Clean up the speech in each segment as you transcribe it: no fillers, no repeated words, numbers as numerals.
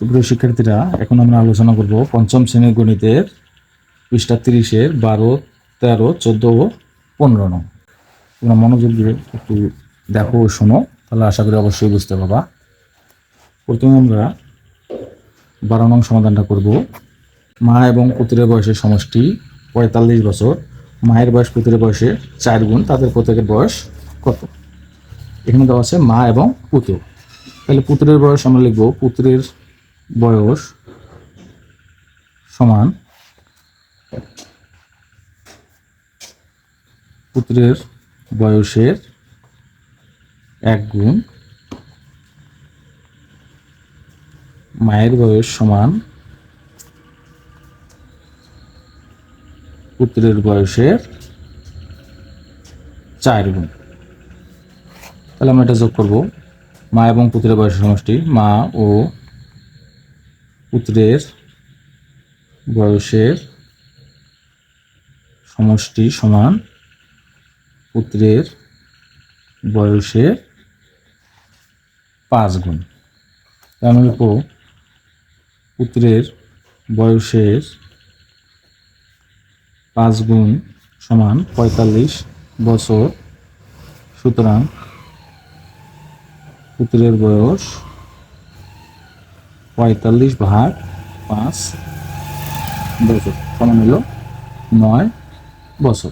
সুপ্রিয় শিক্ষার্থীরা, এখন আমরা আলোচনা করব পঞ্চম শ্রেণীর গণিতের পৃষ্ঠা 30-এর 12, 13, 14 ও 15 নং। তোমরা মনোযোগ দিয়ে একটু দেখো ও শোনো, তাহলে আশা করি অবশ্যই বুঝতে পারবা। প্রথমে আমরা 12 নং সমাধানটা করব। মা এবং পুত্রের বয়সের সমষ্টি 45 বছর। মায়ের বয়স পুত্রের বয়সে 4 গুণ, তাদের প্রত্যেকের বয়স কত? এখানে দেওয়া আছে মা এবং পুত্র। তাহলে পুত্রের বয়স আমরা লিখব পুত্রের বয়স সমান পুত্রের বয়সের 1 গুণ, মায়ের বয়স সমান পুত্রের বয়সের 4 গুণ। তাহলে আমরা এটা যোগ করব। মা এবং পুত্রের বয়সের সমষ্টি মা ও পুত্রের বয়সের সমষ্টি সমান পুত্রের বয়সের 5 গুণ। তাহলে আমরা লিখব পুত্রের বয়সের 5 গুণ সমান 45 বছর। সুতরাং পুত্রের বয়স 45 ভাগ 5 বছর সমান হলো 9 বছর।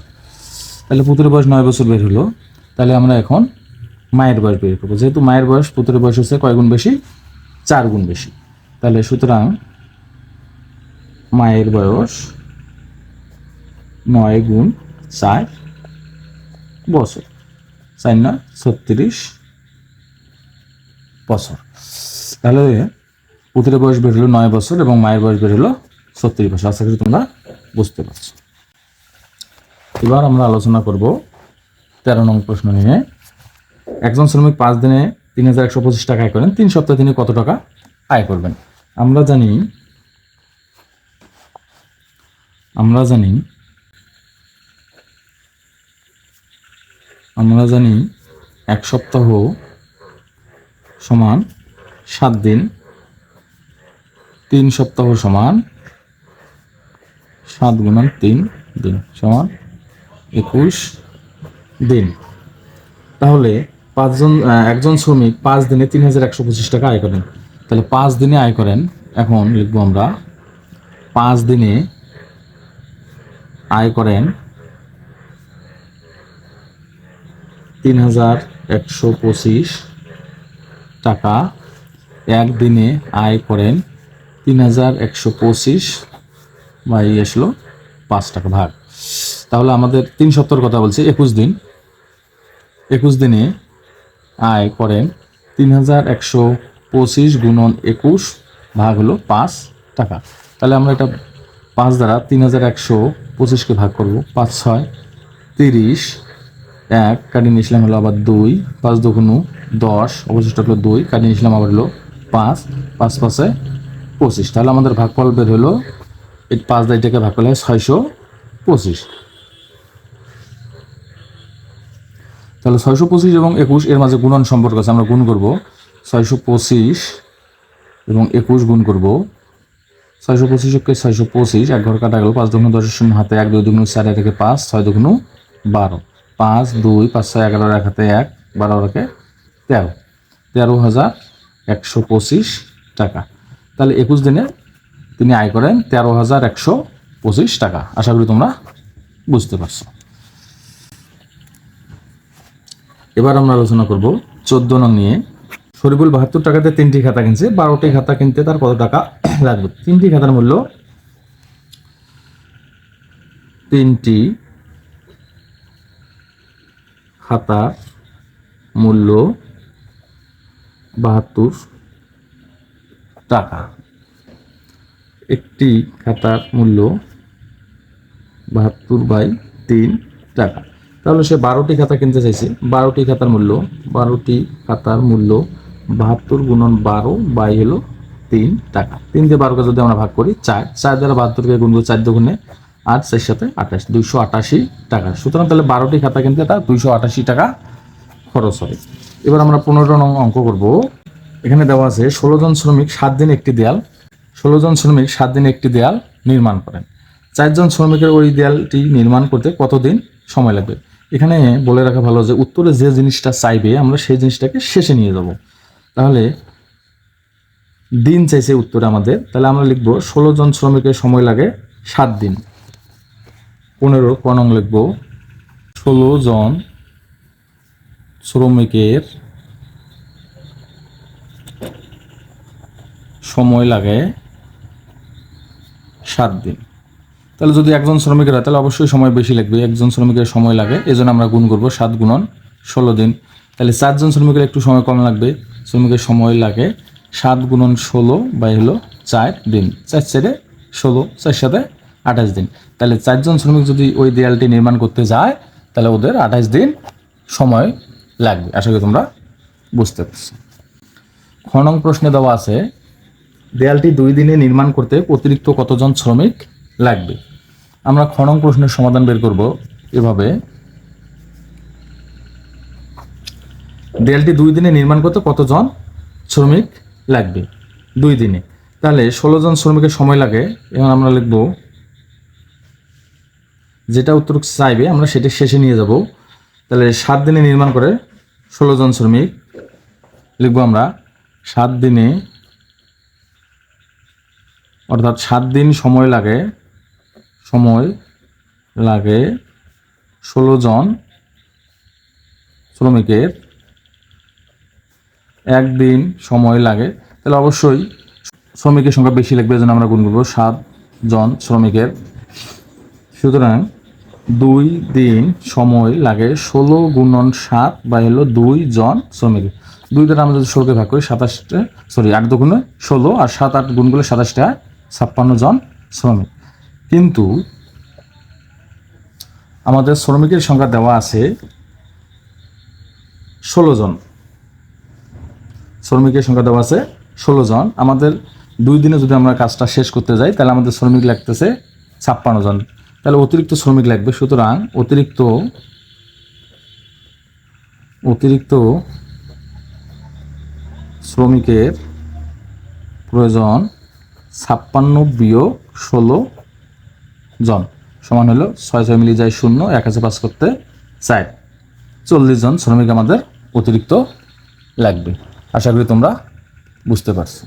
তাহলে পুত্রের বয়স 9 বছর বের হলো। তাহলে আমরা এখন মায়ের বয়স বের করবো। যেহেতু মায়ের বয়স পুত্রের বয়স হচ্ছে কয় গুণ বেশি? 4 গুণ বেশি। তাহলে সুতরাং মায়ের বয়স 9 গুণ 4 বছর, 4 না 36 বছর। তাহলে পুত্রের বয়স বের হলো 9 বছর এবং মায়ের বয়স বের হলো 36 বছর। আশা করি তোমরা বুঝতে পারছো। এবার আমরা আলোচনা করব 13 নং প্রশ্ন নিয়ে। একজন শ্রমিক 5 দিনে 3125 টাকা আয় করেন, 3 সপ্তাহে তিনি কত টাকা আয় করবেন? আমরা জানি 1 সপ্তাহ সমান 7 দিন, 3 সপ্তাহ সমান 7 গুণন 3 দিন সমান 21 দিন। তাহলে একজন শ্রমিক 5 দিনে 3125 টাকা আয় করেন। তাহলে 5 দিনে আয় করেন, এখন লিখবো আমরা 5 দিনে আয় করেন 3125 টাকা। একদিনে আয় করেন 3125 বা আসলো 5 টাকা ভাগ। তাহলে আমাদের 3 সপ্তাহের কথা বলছি, 21 দিন। 21 দিনে আয় করেন 3125 গুণন 21 ভাগ হলো 5 টাকা। তাহলে আমরা এটা 5 দ্বারা 3125কে ভাগ করব। 5 6 30, 1 কাটিয়ে নিয়েছিলাম হলো আবার 2, 5 দুগুণ 10, অবশিষ্ট হলো 2, কাটিয়ে নিয়েছিলাম আবার হলো 5, 5 5 25। তাহলে আমাদের ভাগফল বের হলো, এই 5 দ্বারা এটাকে ভাগ করলে 625। তাহলে 625 এবং 21 এর মাঝে গুণন সম্পর্ক আছে, আমরা গুণ করব। 625 এবং 21 গুণ করব। 625কে 625, 1 ঘর কাটা গেল, 5 দুগুণ 10 শূন্য হাতে 1, 2 দুগুণ 4 থেকে 5, 6 দুগুণ 12, 5 2 5 6 11 এক হাতে 1, 12 রাখে 13, 13,125 টাকা। তাহলে 21 দিনে তিনি আয় করেন 13,125 টাকা। আশা করি তোমরা বুঝতে পারছো। এবার আমরা আলোচনা করব 14 নং নিয়ে। শরীফুল 72 টাকাতে 3টি খাতা কিনছে, 12টি খাতা কিনতে তার কত টাকা লাগবে? 3টি খাতার মূল্য 3টি খাতার মূল্য 72 টাকা। একটি খাতার মূল্য 72/3 টাকা। তাহলে সে 12টি খাতা কিনতে চাইছে। 12টি খাতার মূল্য 72 গুণন 12 বাই হলো 3 টাকা। 3 দিয়ে 12কে যদি আমরা ভাগ করি 4, 4 দ্বারা 72কে গুণ করি 4 দুগুণে 8, 4 সাথে 28, 288 টাকা। সুতরাং তাহলে 12টি খাতা কিনতে তার 288 টাকা খরচ হবে। এবার আমরা 15 নং অঙ্ক করব। এখানে দেওয়া আছে 16 জন শ্রমিক 7 দিন একটি দেয়াল 16 জন শ্রমিক 7 দিন একটি দেয়াল নির্মাণ করেন। 4 জন শ্রমিকের ওই দেয়ালটি নির্মাণ করতে কতদিন সময় লাগবে? এখানে বলে রাখা ভালো যে উত্তরে যে জিনিসটা চাইবে আমরা সেই জিনিসটাকে শেষে নিয়ে যাব। তাহলে দিন চাইছে উত্তরে আমাদের, তাহলে আমরা লিখব 16 জন শ্রমিকের সময় লাগে 7 দিন। 15 ক নং লিখব 16 জন শ্রমিকের সময় লাগে 7 দিন। তাহলে যদি একজন শ্রমিকের হয় তাহলে অবশ্যই সময় বেশি লাগবে, একজন শ্রমিকের সময় লাগে, এজন্য আমরা গুণ করব 7 গুণন 16 দিন। তাহলে 4 জন শ্রমিকের একটু সময় কম লাগবে, শ্রমিকের সময় লাগে 7 গুণন 16 বাই হলো 4 দিন, 4 4 16, 4 7 28 দিন। তাহলে 4 জন শ্রমিক যদি ওই দেয়ালটি নির্মাণ করতে যায় তাহলে ওদের 28 দিন সময় লাগবে। আশা করি তোমরা বুঝতে পারছো। খ নং প্রশ্নে দেওয়া আছে দেয়ালটি 2 দিনে নির্মাণ করতে অতিরিক্ত কতজন শ্রমিক লাগবে? আমরা খ নং প্রশ্নের সমাধান বের করব এভাবে, দেয়ালটি 2 দিনে নির্মাণ করতে কতজন শ্রমিক লাগবে 2 দিনে? তাহলে 16 জন শ্রমিকের সময় লাগে, এখন আমরা লিখব যেটা উত্তর চাইবে আমরা সেটা শেষে নিয়ে যাব। তাহলে 7 দিনে নির্মাণ করে 16 জন শ্রমিক, লিখব আমরা 7 দিনে, অর্থাৎ 7 দিন সময় লাগে 16 জন শ্রমিকের, 1 দিন সময় লাগে, তাহলে অবশ্যই শ্রমিকের সংখ্যা বেশি লাগবে, এজন্য আমরা গুণ করব 7 জন শ্রমিকের। সুতরাং 2 দিন সময় লাগে 16 গুণন 7 বা হলো 2 জন শ্রমিকের। 2 দ্বারা আমরা যদি 16কে ভাগ করি 8 দুগুণে 16 আর 7 8 গুণ করলে 27টা 56 জন শ্রমিক। কিন্তু আমাদের শ্রমিকের সংখ্যা দেওয়া আছে 16 জন, শ্রমিকের সংখ্যা দেওয়া আছে 16 জন। আমাদের 2 দিনে যদি আমরা কাজটা শেষ করতে যাই তাহলে আমাদের শ্রমিক লাগতেছে 56 জন, তাহলে অতিরিক্ত শ্রমিক লাগবে। সুতরাং অতিরিক্ত শ্রমিকের প্রয়োজন 56 বিয়োগ 16 জন সমান হলো 6 6 মিলিয়ে যায় 0, 1 আছে 5 করতে 4, 40 জন শ্রমিক আমাদের অতিরিক্ত লাগবে। আশা করি তোমরা বুঝতে পারছো।